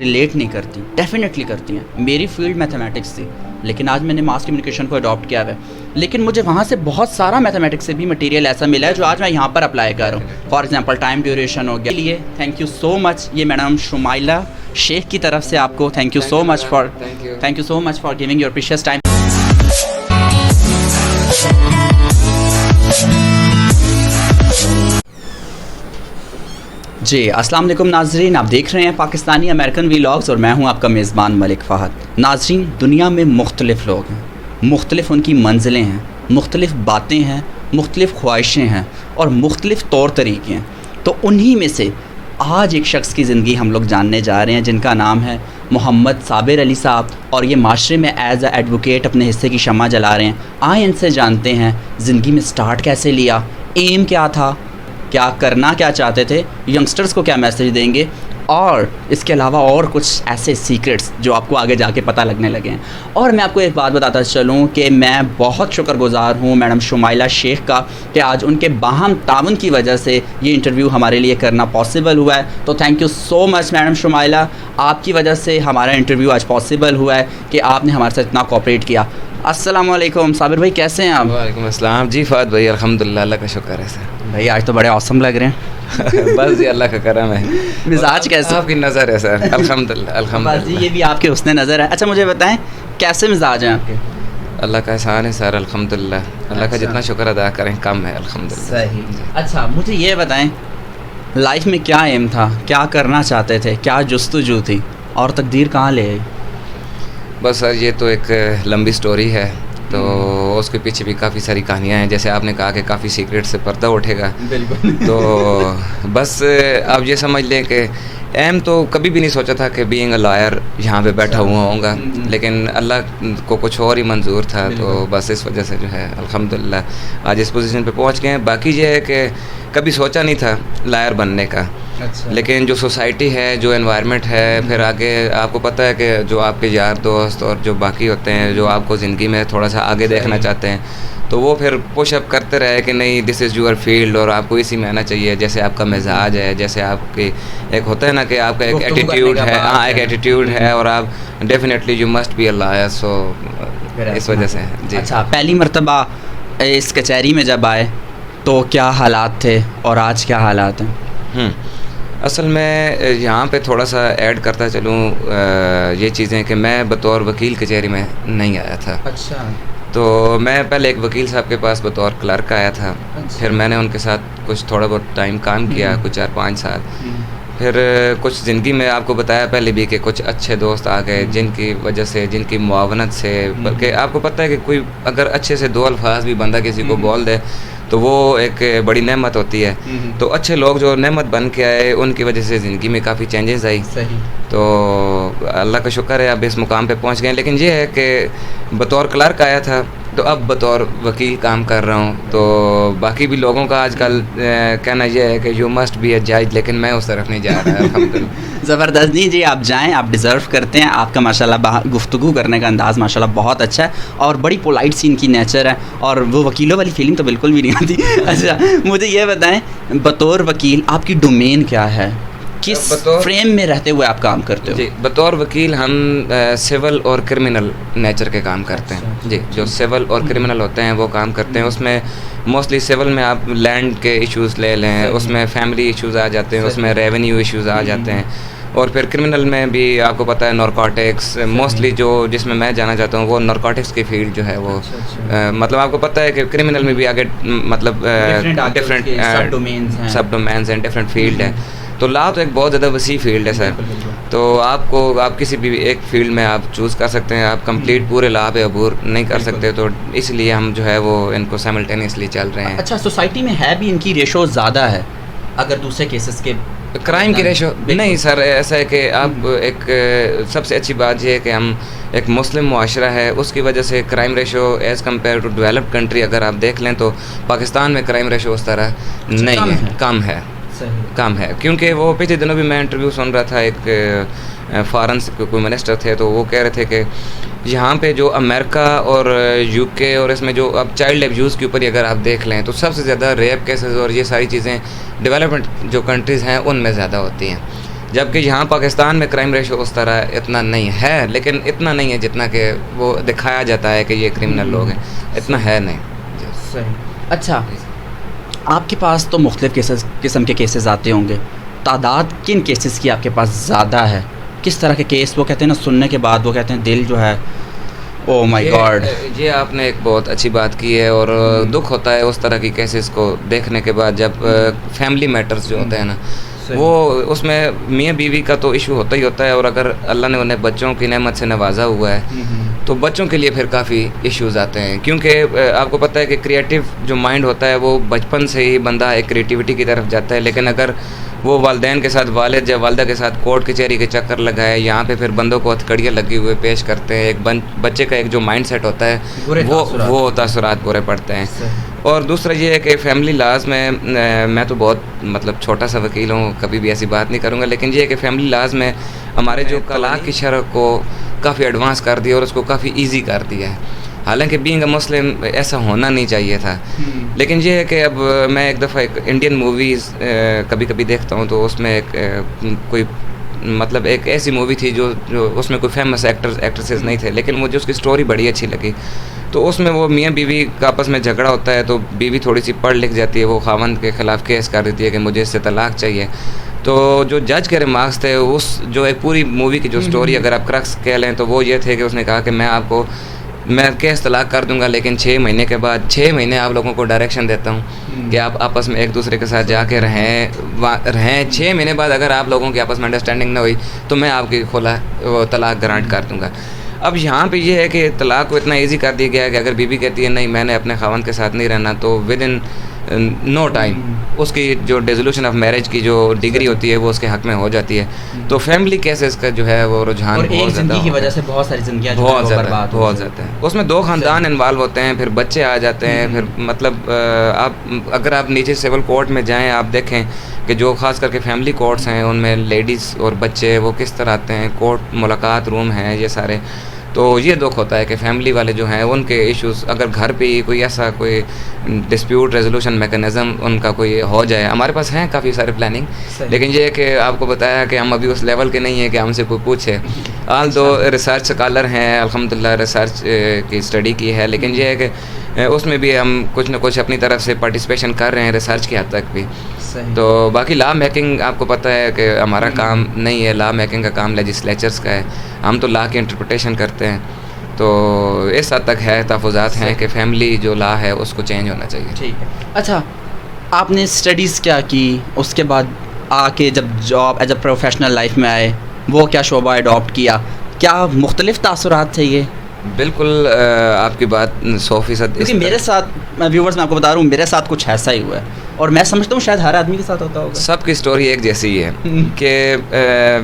Relate نہیں کرتی، definitely کرتی ہیں. میری فیلڈ میتھمیٹکس تھی، لیکن آج میں نے ماس کمیونیکیشن کو اڈاپٹ کیا ہے. لیکن مجھے وہاں سے بہت سارا میتھمیٹکس سے بھی مٹیریل ایسا ملا ہے جو آج میں یہاں پر اپلائی کر رہا ہوں. فار ایگزامپل ٹائم ڈیوریشن ہو گیا. لیے تھینک یو سو مچ. یہ میڈم شمائلہ شیخ کی طرف سے آپ کو thank you so much for giving your precious time. جی السلام علیکم ناظرین، آپ دیکھ رہے ہیں پاکستانی امریکن ویلاگز اور میں ہوں آپ کا میزبان ملک فہد. ناظرین، دنیا میں مختلف لوگ ہیں، مختلف ان کی منزلیں ہیں، مختلف باتیں ہیں، مختلف خواہشیں ہیں اور مختلف طور طریقے ہیں. تو انہی میں سے آج ایک شخص کی زندگی ہم لوگ جاننے جا رہے ہیں جن کا نام ہے محمد صابر علی صاحب، اور یہ معاشرے میں ایز اے ایڈوکیٹ اپنے حصے کی شمع جلا رہے ہیں. آئیں ان سے جانتے ہیں زندگی میں سٹارٹ کیسے لیا، ایم کیا تھا، کیا کرنا کیا چاہتے تھے، ینگسٹرز کو کیا میسیج دیں گے، اور اس کے علاوہ اور کچھ ایسے سیکرٹس جو آپ کو آگے جا کے پتہ لگنے لگے ہیں. اور میں آپ کو ایک بات بتاتا چلوں کہ میں بہت شکر گزار ہوں میڈم شمائلہ شیخ کا کہ آج ان کے باہم تعاون کی وجہ سے یہ انٹرویو ہمارے لیے کرنا پاسبل ہوا ہے. تو thank you so much madam Shumaila, آپ کی وجہ سے ہمارا انٹرویو آج پاسبل ہوا ہے کہ آپ نے ہمارے ساتھ اتنا کوآپریٹ کیا. السلام علیکم صابر بھائی، کیسے ہیں آپ؟ وعلیکم السلام. جی فہد بھائی الحمدللہ، اللہ کا شکر ہے سر. بھائی آج تو بڑے اوسم لگ رہے ہیں. بس جی اللہ کا کرم ہے. مزاج کیسے؟ آپ کی نظر ہے سر. الحمدللہ بس جی یہ بھی آپ کے حسن نظر ہے. اچھا مجھے بتائیں کیسے مزاج ہیں آپ کے؟ اللہ کا احسان ہے سر الحمدللہ. اللہ کا جتنا شکر ادا کریں کم ہے الحمدللہ. صحیح. اچھا مجھے یہ بتائیں لائف میں کیا ایم تھا، کیا کرنا چاہتے تھے، کیا جستجو تھی اور تقدیر کہاں لے آئی؟ بس سر یہ تو ایک لمبی سٹوری ہے، تو اس کے پیچھے بھی کافی ساری کہانیاں ہیں. جیسے آپ نے کہا کہ کافی سیکریٹ سے پردہ اٹھے گا، بالکل. تو بس آپ یہ سمجھ لیں کہ ایم تو کبھی بھی نہیں سوچا تھا کہ بینگ اے لائر یہاں پہ بیٹھا ہوا ہوں گا، لیکن اللہ کو کچھ اور ہی منظور تھا. تو بس اس وجہ سے جو ہے الحمدللہ آج اس پوزیشن پہ پہنچ گئے ہیں. باقی یہ ہے کہ کبھی سوچا نہیں تھا لائر بننے کا، لیکن جو سوسائٹی ہے، جو انوائرمنٹ ہے، پھر آگے آپ کو پتہ ہے کہ جو آپ کے یار دوست اور جو باقی ہوتے ہیں جو آپ کو زندگی میں تھوڑا سا آگے دیکھنا چاہتے ہیں، تو وہ پھر پش اپ کرتے رہے کہ نہیں دس از یور فیلڈ اور آپ کو اسی میں آنا چاہیے. جیسے آپ کا مزاج ہے، جیسے آپ کی ایک ہوتا ہے نا کہ آپ کا ایک ایٹیٹیوڈ ہے، ہاں ایک ایٹیٹیوڈ ہے، اور آپ definitely you must be a liar. So اس وجہ سے جی. اچھا پہلی مرتبہ اس کچہری میں جب آئے تو کیا حالات تھے اور آج کیا حالات ہیں؟ اصل میں یہاں پہ تھوڑا سا ایڈ کرتا چلوں یہ چیزیں کہ میں بطور وکیل کچہری میں نہیں آیا تھا. اچھا. تو میں پہلے ایک وکیل صاحب کے پاس بطور کلرک آیا تھا. پھر میں نے ان کے ساتھ کچھ تھوڑا بہت ٹائم کام کیا، کچھ 4-5 سال. پھر کچھ زندگی میں آپ کو بتایا پہلے بھی کہ کچھ اچھے دوست آ گئے جن کی وجہ سے، جن کی معاونت سے، بلکہ آپ کو پتہ ہے کہ کوئی اگر اچھے سے 2 الفاظ بھی بندہ کسی کو بول دے تو وہ ایک بڑی نعمت ہوتی ہے. تو اچھے لوگ جو نعمت بن کے آئے ان کی وجہ سے زندگی میں کافی چینجز آئی. تو اللہ کا شکر ہے اب اس مقام پہ پہنچ گئے. لیکن یہ ہے کہ بطور کلرک آیا تھا تو اب بطور وکیل کام کر رہا ہوں. تو باقی بھی لوگوں کا آج کل کہنا یہ ہے کہ یو مسٹ بی اے جج، لیکن میں اس طرف نہیں جا رہا الحمدللہ. زبردست. نہیں جی آپ جائیں، آپ ڈیزرو کرتے ہیں. آپ کا ماشاءاللہ گفتگو کرنے کا انداز ماشاءاللہ بہت اچھا ہے اور بڑی پولائٹ سی ان کی نیچر ہے، اور وہ وکیلوں والی فیلنگ تو بالکل بھی نہیں آتی. اچھا مجھے یہ بتائیں بطور وکیل آپ کی ڈومین کیا ہے، کس فریم میں رہتے ہوئے آپ کام کرتے ہو؟ جی بطور وکیل ہم سول اور کرمنل نیچر کے کام کرتے ہیں. جی جو سول اور کرمنل ہوتے ہیں وہ کام کرتے ہیں. اس میں موسٹلی سول میں آپ لینڈ کے ایشوز لے لیں، اس میں فیملی ایشوز آ جاتے ہیں، اس میں ریونیو ایشوز آ جاتے ہیں. اور پھر کرمنل میں بھی آپ کو پتہ ہے نارکوٹکس، موسٹلی جو جس میں جانا چاہتا ہوں وہ نارکوٹکس کی فیلڈ جو ہے وہ مطلب آپ کو پتہ ہے کہ کرمنل میں بھی آگے مطلب ڈفرینٹ سب ڈومینس ہیں، ڈفرینٹ فیلڈ ہے. تو لا تو ایک بہت زیادہ وسیع فیلڈ ہے سر. تو آپ کسی بھی ایک فیلڈ میں آپ چوز کر سکتے ہیں، آپ کمپلیٹ پورے لا پہ عبور نہیں کر سکتے. تو اس لیے ہم جو ہے وہ ان کو سائملٹینیسلی چل رہے ہیں. اچھا سوسائٹی میں ہے بھی ان کی ریشو زیادہ ہے اگر دوسرے کیسز کے کرائم کی ریشو نہیں سر. ایسا ہے کہ آپ ایک سب سے اچھی بات یہ ہے کہ ہم ایک مسلم معاشرہ ہے، اس کی وجہ سے crime ratio as compare to developed country اگر آپ دیکھ لیں تو پاکستان میں کرائم ریشو اس طرح نہیں ہے، کم ہے. کیونکہ وہ پچھلے دنوں بھی میں انٹرویو سن رہا تھا، ایک فارن سے کوئی منسٹر تھے تو وہ کہہ رہے تھے کہ یہاں پہ جو امریکہ اور یو کے اور اس میں جو اب چائلڈ ایبیوز کے اوپر اگر آپ دیکھ لیں تو سب سے زیادہ ریپ کیسز اور یہ ساری چیزیں ڈیولپمنٹ جو کنٹریز ہیں ان میں زیادہ ہوتی ہیں. جبکہ یہاں پاکستان میں کرائم ریشو اس طرح اتنا نہیں ہے، لیکن اتنا نہیں ہے جتنا کہ وہ دکھایا جاتا ہے کہ یہ کرمنل لوگ ہیں، اتنا ہے نہیں. صحیح. اچھا، آپ کے پاس تو مختلف قسم کے کیسز آتے ہوں گے، تعداد کن کیسز کی آپ کے پاس زیادہ ہے؟ کس طرح کے کیس وہ کہتے ہیں نا سننے کے بعد وہ کہتے ہیں دل جو ہے او مائی گاڈ. یہ آپ نے ایک بہت اچھی بات کی ہے، اور دکھ ہوتا ہے اس طرح کی کیسز کو دیکھنے کے بعد، جب فیملی میٹرز جو ہوتے ہیں نا، وہ اس میں میاں بیوی کا تو ایشو ہوتا ہی ہوتا ہے، اور اگر اللہ نے انہیں بچوں کی نعمت سے نوازا ہوا ہے تو بچوں کے لیے پھر کافی ایشوز آتے ہیں، کیونکہ آپ کو پتہ ہے کہ کریٹیو جو مائنڈ ہوتا ہے وہ بچپن سے ہی بندہ ایک کریٹیوٹی کی طرف جاتا ہے، لیکن اگر وہ والدین کے ساتھ، والد یا والدہ کے ساتھ کورٹ کچہری کے چکر لگائے، یہاں پہ پھر بندوں کو ہتھکڑیاں لگی ہوئے پیش کرتے ہیں، ایک بچے کا ایک جو مائنڈ سیٹ ہوتا ہے وہ تاثرات برے پڑتے ہیں. اور دوسرا یہ ہے کہ فیملی لاز میں تو بہت مطلب چھوٹا سا وکیل ہوں، کبھی بھی ایسی بات نہیں کروں گا، لیکن یہ ہے کہ فیملی لاز میں ہمارے جو طلاق کی شرح کو کافی ایڈوانس کر دیا اور اس کو کافی ایزی کر دیا ہے، حالانکہ بینگ اے مسلم ایسا ہونا نہیں چاہیے تھا. لیکن یہ ہے کہ اب میں ایک دفعہ ایک انڈین موویز کبھی کبھی دیکھتا ہوں، تو اس میں ایک ایسی مووی تھی جو اس میں کوئی فیمس ایکٹریسز نہیں تھے، لیکن مجھے اس کی سٹوری بڑی اچھی لگی. تو اس میں وہ میاں بیوی کا آپس میں جھگڑا ہوتا ہے، تو بیوی تھوڑی سی پڑھ لکھ جاتی ہے، وہ خاوند کے خلاف کیس کر دیتی ہے کہ مجھے اس سے طلاق چاہیے. تو جو جج کے ریمارکس تھے اس جو ایک پوری مووی کی جو سٹوری اگر آپ کرکس کہہ لیں تو وہ یہ تھے کہ اس نے کہا کہ میں کیس طلاق کر دوں گا، لیکن 6 مہینے کے بعد 6 مہینے آپ لوگوں کو ڈائریکشن دیتا ہوں کہ آپ آپس میں ایک دوسرے کے ساتھ جا کے رہیں. 6 مہینے بعد اگر آپ لوگوں کی آپس میں انڈرسٹینڈنگ نہ ہوئی تو میں آپ کی طلاق گرانٹ کر دوں گا. اب یہاں پہ یہ ہے کہ طلاق کو اتنا ایزی کر دیا گیا ہے کہ اگر بیوی کہتی ہے نہیں میں نے اپنے خاوند کے ساتھ نہیں رہنا، تو ود ان نو ٹائم اس کی جو ڈیزولوشن آف میرج کی جو ڈگری ہوتی ہے وہ اس کے حق میں ہو جاتی ہے. تو فیملی کیسز کا جو ہے وہ رجحان بہت زیادہ کی وجہ سے بہت ساری زندگیاں بہت زیادہ ہے. اس میں 2 خاندان انوالو ہوتے ہیں، پھر بچے آ جاتے ہیں، پھر مطلب اگر آپ نیچے سول کورٹ میں جائیں آپ دیکھیں کہ جو خاص کر کے فیملی کورٹس ہیں ان میں لیڈیز اور بچے وہ کس طرح آتے ہیں، کورٹ ملاقات روم ہیں یہ سارے. تو یہ دکھ ہوتا ہے کہ فیملی والے جو ہیں ان کے ایشوز اگر گھر پہ ہی کوئی ایسا کوئی ڈسپیوٹ ریزولوشن میکانزم ان کا کوئی ہو جائے. ہمارے پاس ہیں کافی سارے پلاننگ، لیکن یہ ہے کہ آپ کو بتایا کہ ہم ابھی اس لیول کے نہیں ہیں کہ ہم سے کوئی پوچھے. آل دو ریسرچ سکالر ہیں الحمدللہ، ریسرچ کی اسٹڈی کی ہے، لیکن یہ ہے کہ اس میں بھی ہم کچھ نہ کچھ اپنی طرف سے پارٹیسپیشن کر رہے ہیں ریسرچ کی حد تک بھی. تو باقی لا میکنگ آپ کو پتہ ہے کہ ہمارا کام نہیں ہے، لا میکنگ کا کام لیجسلیچرز کا ہے. ہم تو لا کی انٹرپریٹیشن کرتے ہیں. تو اس حد تک ہے تحفظات ہیں کہ فیملی جو لا ہے اس کو چینج ہونا چاہیے. ٹھیک ہے. اچھا، آپ نے اسٹڈیز کیا کی، اس کے بعد آ کے جب job as a professional life میں آئے وہ کیا شعبہ اڈاپٹ کیا، کیا مختلف تاثرات تھے یہ؟ بالکل آپ کی بات 100%. کیونکہ میرے ساتھ میں ویورز میں آپ کو بتا رہا ہوں میرے ساتھ کچھ ایسا ہی ہوا ہے، اور میں سمجھتا ہوں شاید ہر آدمی کے ساتھ ہوتا ہوگا. سب کی سٹوری ایک جیسی ہی ہے کہ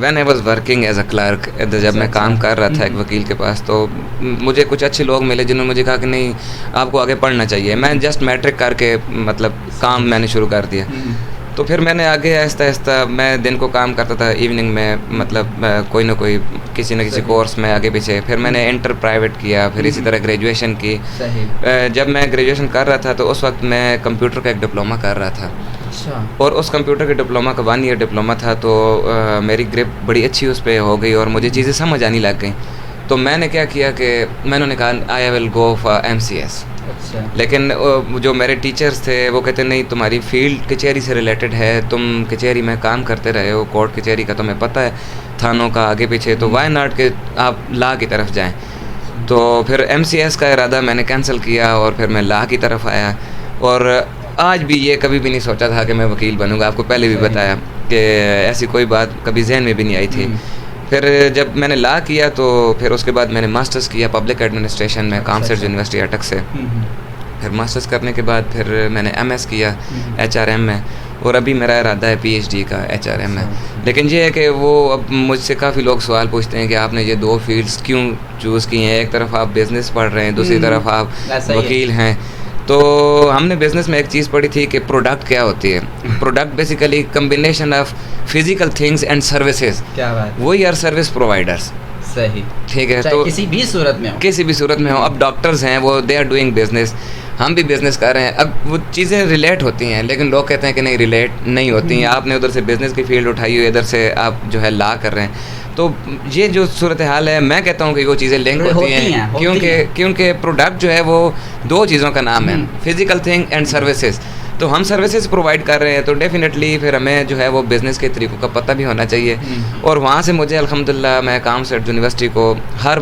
when I was working as a clerk, جب میں کام کر رہا تھا ایک وکیل کے پاس، تو مجھے کچھ اچھے لوگ ملے جنہوں نے مجھے کہا کہ نہیں آپ کو آگے پڑھنا چاہیے. میں جسٹ میٹرک کر کے مطلب کام میں نے شروع کر دیا. تو پھر میں نے آگے آہستہ آہستہ میں دن کو کام کرتا تھا، ایوننگ میں مطلب کوئی نہ کوئی کسی نہ کسی کورس میں آگے پیچھے. پھر میں نے انٹر پرائیویٹ کیا، پھر اسی طرح گریجویشن کی. جب میں گریجویشن کر رہا تھا تو اس وقت میں کمپیوٹر کا ایک ڈپلومہ کر رہا تھا. اور اس کمپیوٹر کے ڈپلومہ کا 1 ایئر ڈپلومہ تھا، تو میری گرپ بڑی اچھی اس پہ ہو گئی اور مجھے چیزیں سمجھ آنے لگ گئیں. تو میں نے کیا کیا کہ میں نے کہا آئی ول گو فار MCS. لیکن جو میرے ٹیچرز تھے وہ کہتے نہیں تمہاری فیلڈ کچہری سے ریلیٹڈ ہے، تم کچہری میں کام کرتے رہے ہو، کورٹ کچہری کا تمہیں پتہ ہے، تھانوں کا آگے پیچھے، تو وائی ناٹ کہ آپ لا کی طرف جائیں. تو پھر MCS کا ارادہ میں نے کینسل کیا اور پھر میں لا کی طرف آیا. اور آج بھی یہ کبھی بھی نہیں سوچا تھا کہ میں وکیل بنوں گا. آپ کو پہلے بھی بتایا کہ ایسی کوئی بات کبھی ذہن میں بھی نہیں آئی تھی. پھر جب میں نے لا کیا تو پھر اس کے بعد میں نے ماسٹرز کیا پبلک ایڈمنسٹریشن میں کامسرج یونیورسٹی اٹک سے. پھر ماسٹرز کرنے کے بعد پھر میں نے MS کیا HRM میں، اور ابھی میرا ارادہ ہے PhD کا HRM میں. لیکن یہ ہے کہ وہ اب مجھ سے کافی لوگ سوال پوچھتے ہیں کہ آپ نے یہ 2 فیلڈز کیوں چوز کی ہیں، ایک طرف آپ بزنس پڑھ رہے ہیں، دوسری طرف آپ وکیل ہیں. تو ہم نے بزنس میں ایک چیز پڑھی تھی کہ پروڈکٹ کیا ہوتی ہے. Product basically combination of physical things and services. کیا بات, وہی آر سروس پرووائڈرس. صحیح, ٹھیک ہے, تو کسی بھی صورت میں ہو, کسی بھی صورت میں ہو. اب ڈاکٹرز ہیں وہ دے آر ڈوئنگ بزنس, ہم بھی بزنس کر رہے ہیں. اب وہ چیزیں ریلیٹ ہوتی ہیں لیکن لوگ کہتے ہیں کہ نہیں ریلیٹ نہیں ہوتی ہیں. آپ نے ادھر سے بزنس کی فیلڈ اٹھائی ہوئی, ادھر سے آپ جو ہے لا کر رہے ہیں. تو یہ جو صورتحال ہے میں کہتا ہوں کہ وہ چیزیں لنک ہوتی ہیں کیونکہ پروڈکٹ جو ہے وہ دو چیزوں کا نام ہے, فزیکل تھنگ اینڈ سروسز. تو ہم سروسز پرووائڈ کر رہے ہیں تو ڈیفینیٹلی پھر ہمیں جو ہے وہ بزنس کے طریقوں کا پتہ بھی ہونا چاہیے. اور وہاں سے مجھے الحمدللہ میں کام سیٹ یونیورسٹی کو ہر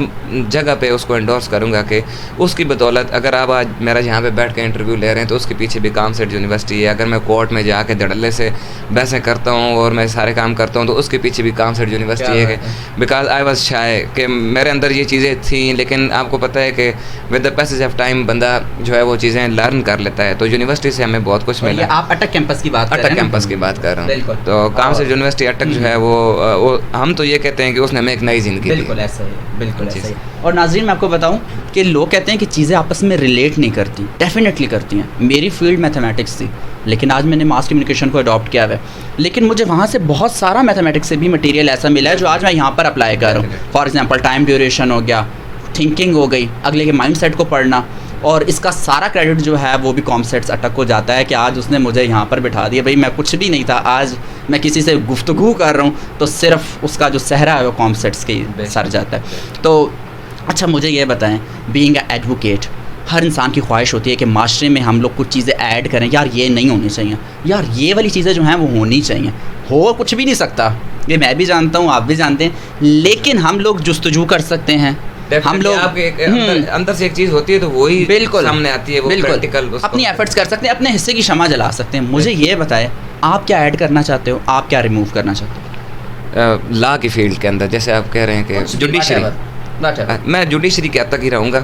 جگہ پہ اس کو انڈورس کروں گا کہ اس کی بدولت اگر آپ آج میرا یہاں پہ بیٹھ کے انٹرویو لے رہے ہیں تو اس کے پیچھے بھی کام سیٹ یونیورسٹی ہے. اگر میں کورٹ میں جا کے دھڑلے سے بحثیں کرتا ہوں اور میں سارے کام کرتا ہوں تو اس کے پیچھے بھی کام سیٹ یونیورسٹی ہے. بیکاز آئی واز شائے کہ میرے اندر یہ چیزیں تھیں, لیکن آپ کو پتہ ہے کہ with the passage of time بندہ جو ہے وہ چیزیں لرن کر لیتا ہے. تو یونیورسٹی سے ہمیں بہت کچھ ملا. آپ اٹک کیمپس کی بات کر رہے ہیں, اٹک کیمپس کی بات کر رہا ہوں. تو کام سے یونیورسٹی اٹک جو ہے وہ ہم تو یہ کہتے ہیں کہ اس نے ہمیں ایک نئی زندگی دی. بالکل ایسا ہی, بالکل ایسا ہی. اور ناظرین میں آپ کو بتاؤں کہ لوگ کہتے ہیں کہ چیزیں آپس میں ریلیٹ نہیں کرتی, ڈیفینیٹلی کرتی ہیں. میری فیلڈ میتھمیٹکس تھی لیکن آج میں نے ماس کمیونیکیشن کو اڈاپٹ کیا ہے, لیکن مجھے وہاں سے بہت سارا میتھمیٹکس سے بھی مٹیریل ایسا ملا ہے جو آج میں یہاں پر اپلائی کر رہا ہوں. فار ایگزامپل ٹائم ڈیوریشن ہو گیا, تھنکنگ ہو گئی, اگلے کے مائنڈ سیٹ کو پڑھنا, اور اس کا سارا کریڈٹ جو ہے وہ بھی کامسیٹس اٹک کو جاتا ہے کہ آج اس نے مجھے یہاں پر بٹھا دیا. بھائی میں کچھ بھی نہیں تھا, آج میں کسی سے گفتگو کر رہا ہوں تو صرف اس کا جو صحرا ہے وہ کامسیٹس کے سر جاتا ہے. تو اچھا مجھے یہ بتائیں, بینگ اے ایڈوکیٹ, ہر انسان کی خواہش ہوتی ہے کہ معاشرے میں ہم لوگ کچھ چیزیں ایڈ کریں. یار یہ نہیں ہونی چاہیے, یار یہ والی چیزیں جو ہیں وہ ہونی چاہیے. ہو کچھ بھی نہیں سکتا, یہ میں بھی جانتا ہوں, آپ بھی جانتے ہیں, لیکن ہم لوگ جستجو کر سکتے ہیں. ہم لوگ آپ کے اندر سے ایک چیز ہوتی ہے تو وہی بالکل سامنے آتی ہے, وہ پریکٹیکل اپنی ایفرٹس کر سکتے ہیں, اپنے حصے کی شمع جلا سکتے ہیں. مجھے یہ بتائیں آپ کیا ایڈ کرنا چاہتے ہو, آپ کیا ریموو کرنا چاہتے ہو لا کی فیلڈ کے اندر؟ جیسے آپ کہہ رہے ہیں کہ جوڈیشری, میں جوڈیشری کے حد تک ہی رہوں گا.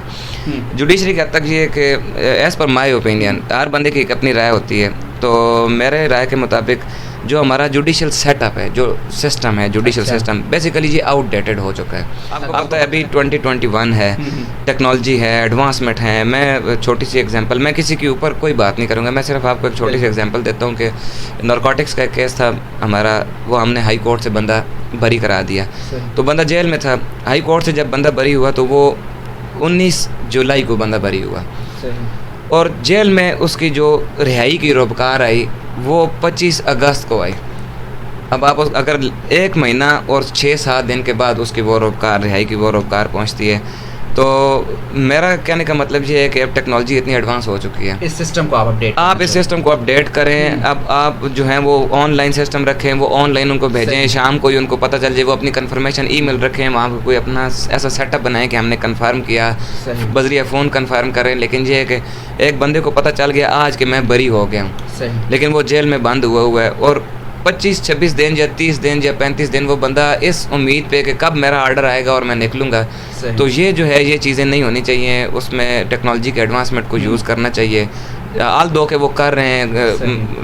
جوڈیشری کے حد تک یہ کہ ایز پر مائی اوپینین ہر بندے کی ایک اپنی رائے ہوتی ہے. تو میرے رائے کے مطابق جو ہمارا جوڈیشل سیٹ اپ ہے, جو سسٹم ہے جوڈیشل سسٹم, بیسیکلی یہ آؤٹ ڈیٹڈ ہو چکا ہے. اب تو ابھی 2021 ہے, ٹیکنالوجی ہے, ایڈوانسمنٹ ہے. میں چھوٹی سی ایگزامپل, میں کسی کے اوپر کوئی بات نہیں کروں گا, میں صرف آپ کو ایک چھوٹی سی ایگزامپل دیتا ہوں کہ نارکوٹکس کا ایک کیس تھا ہمارا, وہ ہم نے ہائی کورٹ سے بندہ بری کرا دیا. تو بندہ جیل میں تھا. ہائی کورٹ سے جب بندہ بری ہوا تو وہ 19 جولائی کو بندہ بری ہوا, اور جیل میں اس کی جو رہائی کی روبکار آئی وہ 25 اگست کو آئی. اب آپ اگر 1 مہینہ اور 6-7 دن کے بعد اس کی وہ روبکار, رہائی کی وہ روبکار پہنچتی ہے, تو میرا کہنے کا مطلب یہ ہے کہ اب ٹیکنالوجی اتنی ایڈوانس ہو چکی ہے, اس سسٹم کو آپ اس سسٹم کو اپڈیٹ کریں. اب آپ جو ہیں وہ آن لائن سسٹم رکھیں, وہ آن لائن ان کو بھیجیں, شام کو ہی ان کو پتہ چل جائے, وہ اپنی کنفرمیشن ای میل رکھیں, وہاں پہ کوئی اپنا ایسا سیٹ اپ بنائیں کہ ہم نے کنفرم کیا, بذریعہ فون کنفرم کریں. لیکن یہ ہے کہ ایک بندے کو پتہ چل گیا آج کہ میں بری ہو گیا ہوں, لیکن وہ جیل میں بند ہوا ہے, اور 25-26 دن یا 30 دن یا 35 دن وہ بندہ اس امید پہ کہ کب میرا آرڈر آئے گا اور میں نکلوں گا. تو یہ جو ہے یہ چیزیں نہیں ہونی چاہیے. اس میں ٹیکنالوجی کے ایڈوانسمنٹ کو یوز کرنا چاہیے. آل دو کہ وہ کر رہے ہیں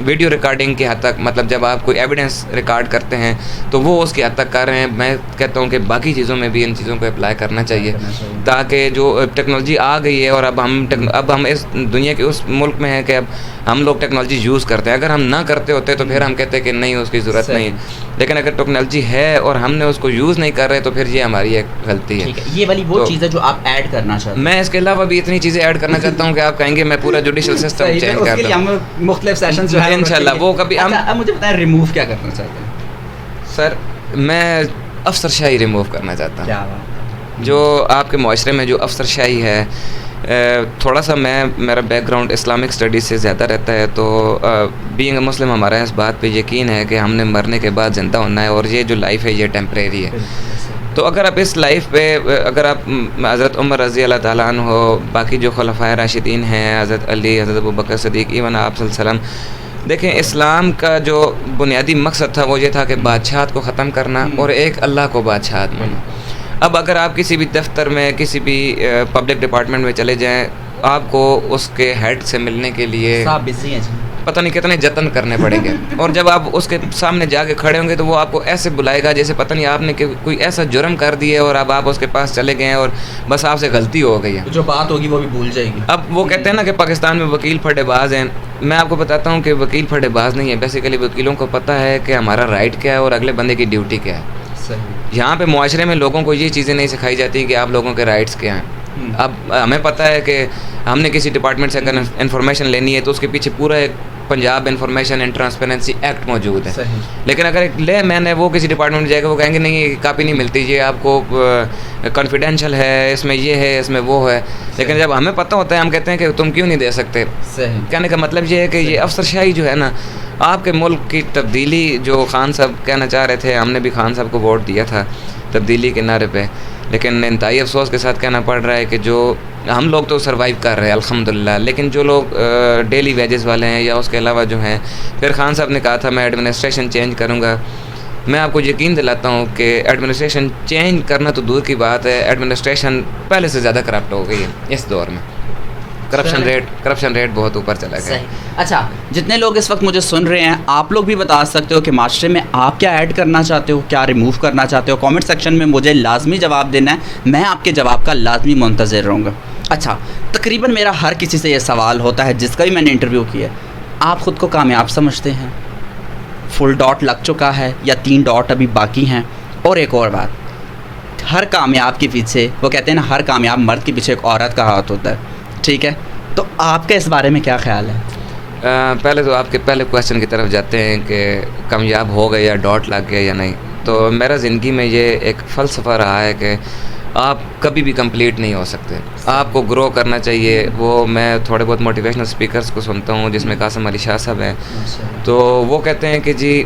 ویڈیو ریکارڈنگ کی حد تک, مطلب جب آپ کوئی ایویڈنس ریکارڈ کرتے ہیں تو وہ اس کی حد تک کر رہے ہیں. میں کہتا ہوں کہ باقی چیزوں میں بھی ان چیزوں کو اپلائی کرنا چاہیے, تاکہ جو ٹیکنالوجی آ گئی ہے اور اب ہم اس دنیا کے اس ملک میں ہیں کہ اب ہم لوگ ٹیکنالوجی یوز کرتے ہیں. اگر ہم نہ کرتے ہوتے تو پھر ہم کہتے ہیں کہ نہیں اس کی ضرورت نہیں, لیکن اگر ٹیکنالوجی ہے اور ہم نے اس کو یوز نہیں کر رہے تو پھر یہ ہماری ایک غلطی ہے. یہ والی وہ چیز ہے جو آپ ایڈ کرنا چاہتے ہیں. میں اس کے علاوہ بھی اتنی چیزیں ایڈ کرنا چاہتا ہوں کہ آپ کہیں گے میں پورا جوڈیشل سسٹم چینج کر دوں. ہم مختلف سیشنز جو ہے انشاءاللہ وہ کبھی ہم. اب مجھے بتائیں ریموو کیا کرنا چاہتے ہیں؟ سر میں افسر شاہی ریموو کرنا چاہتا ہوں. کیا بات, جو آپ کے معاشرے میں جو افسر شاہی ہے, تھوڑا سا میرا بیک گراؤنڈ اسلامک اسٹڈیز سے زیادہ رہتا ہے, تو بینگ اے مسلم ہمارا اس بات پہ یقین ہے کہ ہم نے مرنے کے بعد زندہ ہونا ہے, اور یہ جو لائف ہے یہ ٹیمپریری ہے. تو اگر آپ اس لائف پہ اگر آپ حضرت عمر رضی اللہ تعالیٰ عنہ ہو, باقی جو خلفائے راشدین ہیں, حضرت علی, حضرت ابوبکر صدیق, ایون آپ صلی اللہ علیہ وسلم, دیکھیں اسلام کا جو بنیادی مقصد تھا وہ یہ تھا کہ بادشاہت کو ختم کرنا اور ایک اللہ کو بادشاہت ماننا. اب اگر آپ کسی بھی دفتر میں, کسی بھی پبلک ڈپارٹمنٹ میں چلے جائیں, آپ کو اس کے ہیڈ سے ملنے کے لیے پتہ نہیں کتنے جتن کرنے پڑیں گے، اور جب آپ اس کے سامنے جا کے کھڑے ہوں گے تو وہ آپ کو ایسے بلائے گا جیسے پتہ نہیں آپ نے کوئی ایسا جرم کر دیا اور اب آپ اس کے پاس چلے گئے ہیں اور بس آپ سے غلطی ہو گئی ہے، جو بات ہوگی وہ بھی بھول جائے گی. اب وہ کہتے ہیں نا کہ پاکستان میں وکیل پھٹے باز ہیں. میں آپ کو بتاتا ہوں کہ وکیل پھٹے باز نہیں ہے. بیسیکلی وکیلوں کو پتہ ہے کہ ہمارا رائٹ کیا ہے اور اگلے بندے کی ڈیوٹی کیا ہے. یہاں پہ معاشرے میں لوگوں کو یہ چیزیں نہیں سکھائی جاتی کہ آپ لوگوں کے رائٹس کیا ہیں. اب ہمیں پتہ ہے کہ ہم نے کسی ڈپارٹمنٹ سے اگر انفارمیشن لینی ہے تو اس کے پیچھے پورا ایک Punjab information and transparency act موجود ہے. لیکن اگر ایک لے مین ہے وہ کسی ڈپارٹمنٹ میں جائے گا وہ کہیں گے نہیں کاپی نہیں ملتی، یہ آپ کو کانفیڈینشیل ہے، اس میں یہ ہے، اس میں وہ ہے. لیکن جب ہمیں پتہ ہوتا ہے ہم کہتے ہیں کہ تم کیوں نہیں دے سکتے. کہنے کا مطلب یہ ہے کہ یہ افسر شاہی جو ہے نا، آپ کے ملک کی تبدیلی جو خان صاحب کہنا چاہ رہے تھے، ہم نے بھی خان صاحب کو ووٹ دیا تھا تبدیلی کے نعرے پہ، لیکن انتہائی افسوس کے ساتھ کہنا پڑ رہا ہے کہ جو ہم لوگ تو سروائیو کر رہے ہیں الحمدللہ، لیکن جو لوگ ڈیلی ویجز والے ہیں یا اس کے علاوہ جو ہیں، پھر خان صاحب نے کہا تھا میں ایڈمنسٹریشن چینج کروں گا. میں آپ کو یقین دلاتا ہوں کہ ایڈمنسٹریشن چینج کرنا تو دور کی بات ہے، ایڈمنسٹریشن پہلے سے زیادہ کرپٹ ہو گئی ہے اس دور میں. کرپشن ریٹ بہت اوپر چلا گیا. اچھا، جتنے لوگ اس وقت مجھے سن رہے ہیں آپ لوگ بھی بتا سکتے ہو کہ معاشرے میں آپ کیا ایڈ کرنا چاہتے ہو، کیا ریموو کرنا چاہتے ہو. کامنٹ سیکشن میں مجھے لازمی جواب دینا ہے، میں آپ کے جواب کا لازمی منتظر رہوں گا. اچھا، تقریباً میرا ہر کسی سے یہ سوال ہوتا ہے جس کا بھی میں نے انٹرویو کیا ہے، آپ خود کو کامیاب سمجھتے ہیں؟ فل ڈاٹ لگ چکا ہے یا 3 ڈاٹ ابھی باقی ہیں؟ اور ایک اور بات، ہر کامیاب کے پیچھے وہ کہتے ہیں نا، ہر کامیاب مرد کے پیچھے ایک عورت کا ہاتھ ہوتا ہے، ٹھیک ہے؟ تو آپ کا اس بارے میں کیا خیال ہے؟ پہلے تو آپ کے پہلے کویشچن کی طرف جاتے ہیں کہ کامیاب ہو گئے یا ڈاٹ لگ گیا یا نہیں. تو میرا زندگی میں یہ ایک فلسفہ رہا ہے کہ آپ کبھی بھی کمپلیٹ نہیں ہو سکتے، آپ کو گرو کرنا چاہیے. وہ میں تھوڑے بہت موٹیویشنل اسپیکرز کو سنتا ہوں جس میں قاسم علی شاہ صاحب ہیں، تو وہ کہتے ہیں کہ جی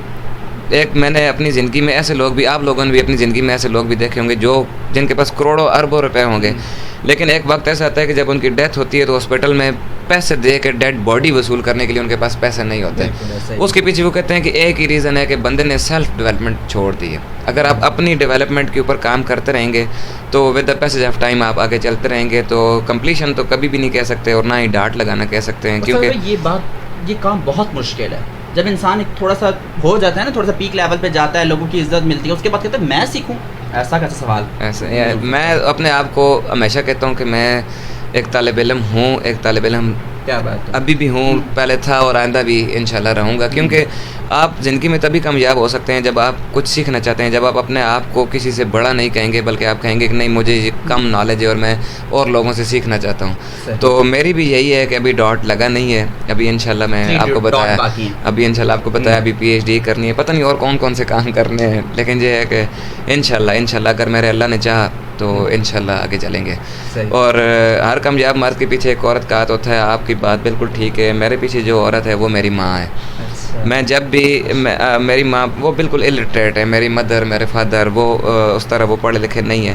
ایک میں نے اپنی زندگی میں ایسے لوگ بھی، آپ لوگوں نے بھی اپنی زندگی میں ایسے لوگ بھی دیکھے ہوں گے جو جن کے پاس کروڑوں اربوں روپے ہوں گے، لیکن ایک وقت ایسا آتا ہے کہ جب ان کی ڈیتھ ہوتی ہے تو ہاسپٹل میں پیسے دے کے ڈیڈ باڈی وصول کرنے کے لیے ان کے پاس پیسے نہیں ہوتے. اس کے پیچھے وہ کہتے ہیں کہ ایک ہی ریزن ہے کہ بندے نے سیلف ڈیولپمنٹ چھوڑ دی ہے. اگر آپ اپنی ڈیولپمنٹ کے اوپر کام کرتے رہیں گے تو with the passage of time آپ آگے چلتے رہیں گے. تو کمپلیشن تو کبھی بھی نہیں کہہ سکتے اور نہ ہی ڈاٹ لگانا کہہ سکتے ہیں، کیونکہ یہ کام بہت مشکل ہے. جب انسان ایک تھوڑا سا ہو جاتا ہے نا، تھوڑا سا پیک لیول پہ جاتا ہے، لوگوں کی عزت ملتی ہے، اس کے بعد کہتا ہے میں سیکھوں. ایسا کیسا سوال؟ ایسے میں اپنے آپ کو ہمیشہ کہتا ہوں کہ میں ایک طالب علم ہوں، ایک طالب علم کیا بات ہے، ابھی بھی ہوں، پہلے تھا اور آئندہ بھی انشاءاللہ رہوں گا. کیونکہ آپ زندگی میں تبھی کامیاب ہو سکتے ہیں جب آپ کچھ سیکھنا چاہتے ہیں، جب آپ اپنے آپ کو کسی سے بڑا نہیں کہیں گے بلکہ آپ کہیں گے کہ نہیں مجھے یہ کم نالج ہے اور میں اور لوگوں سے سیکھنا چاہتا ہوں. تو میری بھی یہی ہے کہ ابھی ڈاٹ لگا نہیں ہے. ابھی انشاءاللہ میں آپ کو بتایا، ابھی انشاءاللہ آپ کو بتایا ابھی PhD کرنی ہے، پتہ نہیں اور کون کون سے کام کرنے ہیں، لیکن یہ ہے کہ انشاءاللہ اگر میرے اللہ نے چاہا تو انشاءاللہ آگے چلیں گے. اور ہر کامیاب مرد کے پیچھے ایک عورت کا ہاتھ ہوتا ہے. آپ کی بات بالکل ٹھیک ہے. میرے پیچھے جو عورت ہے وہ میری ماں ہے. میں جب بھی میری ماں وہ بالکل الٹریٹ ہے، میری مدر میرے فادر وہ اس طرح وہ پڑھے لکھے نہیں ہیں،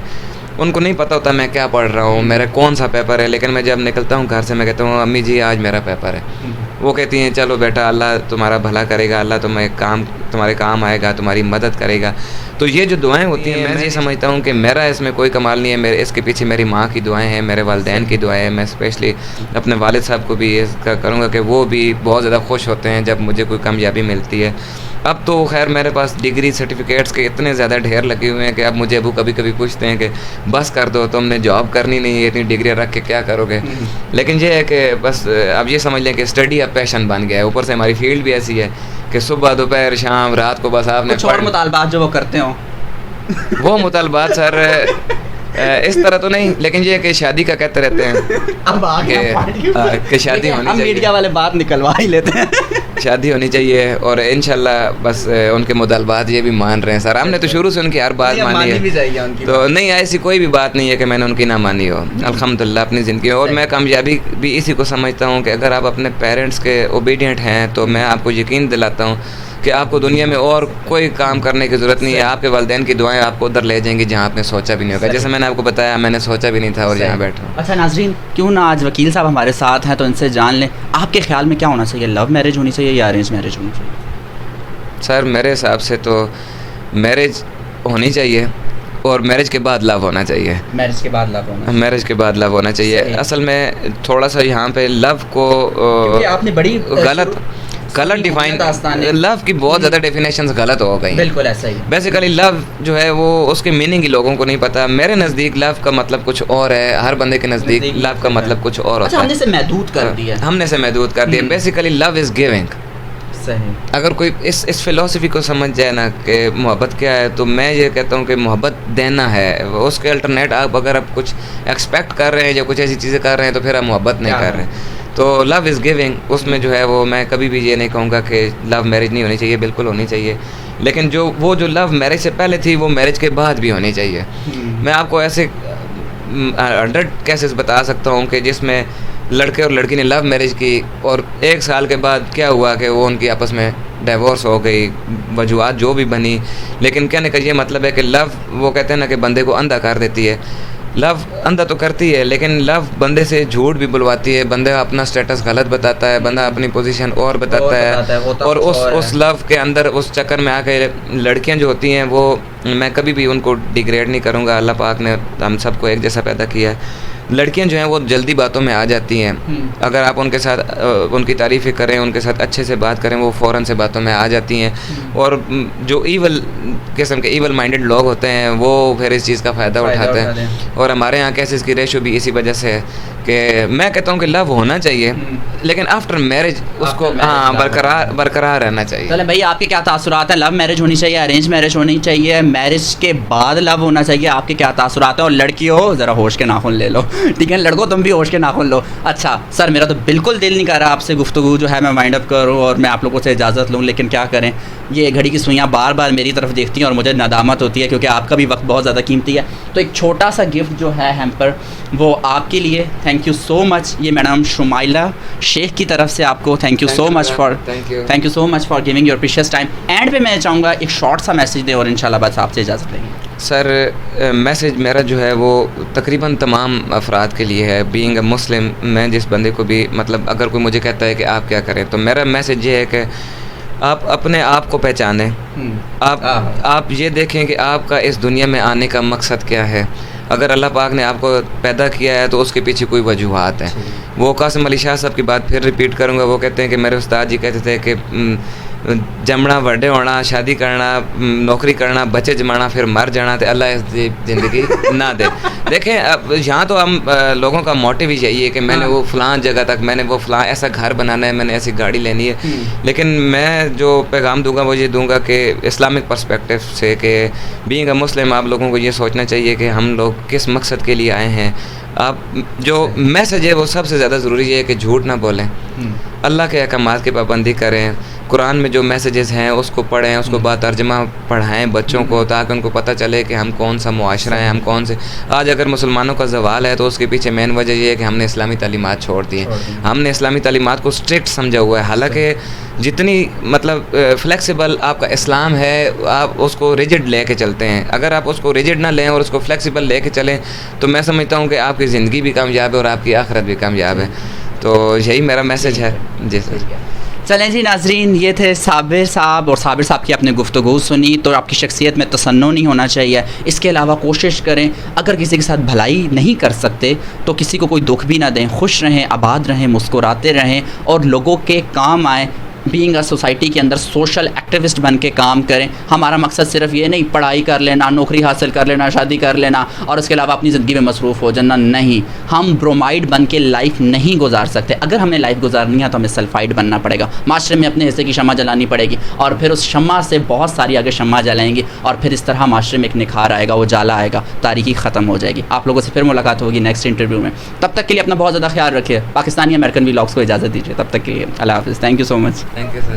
ان کو نہیں پتہ ہوتا میں کیا پڑھ رہا ہوں، میرا کون سا پیپر ہے. لیکن میں جب نکلتا ہوں گھر سے میں کہتا ہوں امی جی آج میرا پیپر ہے. وہ کہتی ہیں چلو بیٹا اللہ تمہارا بھلا کرے گا، اللہ تمہارے کام آئے گا، تمہاری مدد کرے گا. تو یہ جو دعائیں ہوتی ہیں میں یہ سمجھتا ہوں کہ میرا اس میں کوئی کمال نہیں ہے، اس کے پیچھے میری ماں کی دعائیں ہیں، میرے والدین کی دعائیں ہیں. میں اسپیشلی اپنے والد صاحب کو بھی اس کا کروں گا کہ وہ بھی بہت زیادہ خوش ہوتے ہیں جب مجھے کوئی کامیابی ملتی ہے. اب تو خیر میرے پاس ڈگری سرٹیفکیٹس کے اتنے زیادہ ڈھیر لگے ہوئے ہیں کہ اب مجھے ابو کبھی کبھی پوچھتے ہیں کہ بس کر دو، تم نے جاب کرنی نہیں ہے، اتنی ڈگریاں رکھ کے کیا کرو گے. لیکن یہ ہے کہ بس اب یہ سمجھ لیں کہ اسٹڈی اب پیشن بن گیا ہے. اوپر سے ہماری فیلڈ بھی ایسی ہے کہ صبح دوپہر شام رات کو بس آپ نے اور مطالبات جو وہ کرتے ہوں وہ مطالبات سر اس طرح تو نہیں، لیکن یہ کہ شادی کا کہتے رہتے ہیں کہ شادی ہونی چاہیے. میڈیا والے بات نکلوا ہی لیتے ہیں. شادی ہونی چاہیے اور انشاءاللہ بس ان کے مطالبات یہ بھی مان رہے ہیں سر. ہم نے تو شروع سے ان کی ہر بات مانی ہے، تو نہیں ایسی کوئی بھی بات نہیں ہے کہ میں نے ان کی نہ مانی ہو الحمدللہ اپنی زندگی. اور میں کامیابی بھی اسی کو سمجھتا ہوں کہ اگر آپ اپنے پیرنٹس کے اوبیڈینٹ ہیں تو میں آپ کو یقین دلاتا ہوں کہ آپ کو دنیا میں اور کوئی کام کرنے کی ضرورت نہیں ہے. آپ کے والدین کی دعائیں آپ کو ادھر لے جائیں گی جہاں آپ نے سوچا بھی نہیں ہوگا. جیسے میں نے آپ کو بتایا میں نے سوچا بھی نہیں تھا اور یہاں بیٹھا ہوں. اچھا ناظرین، کیوں نہ آج وکیل صاحب ہمارے ساتھ ہیں تو ان سے جان لیں آپ کے خیال میں کیا ہونا چاہیے، لو میرج ہونی چاہیے یا ارینج میرج ہونی چاہیے؟ سر میرے حساب سے تو میرج ہونی چاہیے اور میرج کے بعد لو ہونا چاہیے. میرج کے بعد لو ہونا، میرج کے بعد لو ہونا چاہیے. اصل میں تھوڑا سا یہاں پہ لو کو آپ نے بڑی غلط غلط ڈیفائن لو کی بہت زیادہ ڈیفینیشنز غلط ہو گئی. بالکل ایسا ہی. بیسیکلی لو جو ہے وہ اس کے میننگ ہی لوگوں کو نہیں پتہ. میرے نزدیک لو کا مطلب کچھ اور ہے, ہر بندے کے نزدیک لو کا مطلب کچھ اور ہوتا ہے. ہم نے اسے محدود کر دیا. ہم نے اسے محدود کر دیا. Basically love is giving. اگر کوئی اس فلسفی کو سمجھ جائے نا کہ محبت کیا ہے, تو میں یہ کہتا ہوں کہ محبت دینا ہے. اس کے الٹرنیٹ اگر آپ کچھ ایکسپیکٹ کر رہے ہیں یا کچھ ایسی چیزیں کر رہے ہیں تو پھر آپ محبت نہیں کر رہے ہیں. تو لو از گیونگ, اس میں جو ہے وہ میں کبھی بھی یہ نہیں کہوں گا کہ لو میرج نہیں ہونی چاہیے, بالکل ہونی چاہیے. لیکن جو لو میرج سے پہلے تھی وہ میرج کے بعد بھی ہونی چاہیے. میں آپ کو ایسے 100 کیسز بتا سکتا ہوں کہ جس میں لڑکے اور لڑکی نے لو میرج کی اور 1 سال کے بعد کیا ہوا کہ وہ ان کی آپس میں ڈیورس ہو گئی, وجوہات جو بھی بنی. لیکن کہنے کا یہ مطلب ہے کہ لو, وہ کہتے ہیں نا کہ بندے کو اندھا کر دیتی ہے. لو اندھا تو کرتی ہے, لیکن لو بندے سے جھوٹ بھی بلواتی ہے. بندہ اپنا سٹیٹس غلط بتاتا ہے, بندہ اپنی پوزیشن اور بتاتا ہے. اور اس لو کے اندر اس چکر میں آ کے لڑکیاں جو ہوتی ہیں وہ, میں کبھی بھی ان کو ڈیگریڈ نہیں کروں گا. اللہ پاک نے ہم سب کو ایک جیسا پیدا کیا ہے. لڑکیاں جو ہیں وہ جلدی باتوں میں آ جاتی ہیں. اگر آپ ان کے ساتھ ان کی تعریفیں کریں, ان کے ساتھ اچھے سے بات کریں, وہ فوراً سے باتوں میں آ جاتی ہیں. اور جو ایول قسم کے ایول مائنڈڈ لوگ ہوتے ہیں وہ پھر اس چیز کا فائدہ اٹھاتے ہیں. اور ہمارے یہاں کیسز کی ریشو بھی اسی وجہ سے ہے کہ میں کہتا ہوں کہ لو ہونا چاہیے, لیکن آفٹر میرج اس کو برقرار رہنا چاہیے. چلے بھائی, آپ کے کیا تاثرات ہیں؟ لو میرج ہونی چاہیے, ارینج میرج ہونی چاہیے, میرج کے بعد لو ہونا چاہیے, آپ کے کیا تاثرات ہیں؟ اور لڑکیوں ذرا ہوش کے ناخن لے لو, ٹھیک ہے؟ لڑکوں تم بھی ہوش کے ناخن لو. اچھا سر, میرا تو بالکل دل نہیں کر رہا آپ سے گفتگو جو ہے میں وائنڈ اپ کروں اور میں آپ لوگوں سے اجازت لوں, لیکن کیا کریں, یہ گھڑی کی سوئیاں بار بار میری طرف دیکھتی ہیں اور مجھے ندامت ہوتی ہے کیونکہ آپ کا بھی وقت بہت زیادہ قیمتی ہے. تو ایک چھوٹا سا گفٹ جو ہے ہیمپر وہ آپ کے لیے. تھینک یو سو مچ. یہ میڈم شمائلہ شیخ کی طرف سے آپ کو thank you so much for giving your precious time. And پہ میں چاہوں گا ایک شارٹ سا میسیج دیں اور انشاءاللہ بس آپ سے اجازت لیں گے. سر میسیج میرا جو ہے وہ تقریباً تمام افراد کے لیے ہے. بینگ اے مسلم, میں جس بندے کو بھی مطلب اگر کوئی مجھے کہتا ہے کہ آپ کیا کریں, تو میرا میسیج یہ ہے کہ آپ اپنے آپ کو پہچانیں. آپ یہ دیکھیں کہ آپ کا اس دنیا میں آنے کا مقصد کیا ہے. اگر اللہ پاک نے آپ کو پیدا کیا ہے تو اس کے پیچھے کوئی وجوہات ہیں. وہ قاسم علی شاہ صاحب کی بات پھر ریپیٹ کروں گا. وہ کہتے ہیں کہ میرے استاد جی کہتے تھے کہ جمنا وڈے ہونا, شادی کرنا, نوکری کرنا, بچے جمانا, پھر مر جانا تو اللہ اس زندگی نہ دے. دیکھیں اب یہاں تو ہم لوگوں کا موٹیو ہی یہی ہے کہ میں نے وہ فلاں جگہ تک, میں نے وہ فلاں ایسا گھر بنانا ہے, میں نے ایسی گاڑی لینی ہے. لیکن میں جو پیغام دوں گا وہ یہ دوں گا کہ اسلامک پرسپیکٹیو سے کہ بینگ اے مسلم آپ لوگوں کو یہ سوچنا چاہیے کہ ہم لوگ کس مقصد کے لیے آئے ہیں. آپ جو میسیج ہے وہ سب سے زیادہ ضروری ہے کہ جھوٹ نہ بولیں, اللہ کے احکامات کی پابندی کریں. قرآن میں جو میسیجز ہیں اس کو پڑھیں, اس کو ترجمہ پڑھائیں بچوں کو, تاکہ ان کو پتہ چلے کہ ہم کون سا معاشرہ ہیں, ہم کون سے. آج اگر مسلمانوں کا زوال ہے تو اس کے پیچھے مین وجہ یہ ہے کہ ہم نے اسلامی تعلیمات چھوڑ دی ہیں. ہم نے اسلامی تعلیمات کو اسٹرکٹ سمجھا ہوا ہے. حالانکہ جتنی مطلب فلیکسیبل آپ کا اسلام ہے, آپ اس کو ریجڈ لے کے چلتے ہیں. اگر آپ اس کو ریجڈ نہ لیں اور اس کو فلیکسیبل لے کے چلیں تو میں سمجھتا ہوں کہ آپ کی زندگی بھی کامیاب ہے اور آپ کی آخرت بھی کامیاب ہے. تو یہی میرا میسیج ہے. جی سر. چلیں جی ناظرین, یہ تھے صابر صاحب, اور صابر صاحب کی اپنے گفتگو سنی. تو آپ کی شخصیت میں تصنع نہیں ہونا چاہیے. اس کے علاوہ کوشش کریں, اگر کسی کے ساتھ بھلائی نہیں کر سکتے تو کسی کو کوئی دکھ بھی نہ دیں. خوش رہیں, آباد رہیں, مسکراتے رہیں اور لوگوں کے کام آئیں. بینگ اے سوسائٹی کے اندر سوشل ایکٹیوسٹ بن کے کام کریں. ہمارا مقصد صرف یہ نہیں پڑھائی کر لینا, نوکری حاصل کر لینا, شادی کر لینا اور اس کے علاوہ اپنی زندگی میں مصروف ہو جانا. نہیں, ہم برومائڈ بن کے لائف نہیں گزار سکتے. اگر ہمیں لائف گزارنی ہے تو ہمیں سلفائڈ بننا پڑے گا. معاشرے میں اپنے حصے کی شمع جلانی پڑے گی اور پھر اس شمع سے بہت ساری آگے شمع جلائیں گی اور پھر اس طرح معاشرے میں ایک نکھار آئے گا, وہ جالا آئے گا, تاریکی ختم ہو جائے گی. آپ لوگوں سے پھر ملاقات ہوگی نیکسٹ انٹرویو میں. تب تک کے لیے اپنا بہت زیادہ خیال رکھیے. پاکستانی امریکن ولاگس کو اجازت دیجیے. تب تک کے لیے اللہ حافظ. Thank you so much. Thank you sir.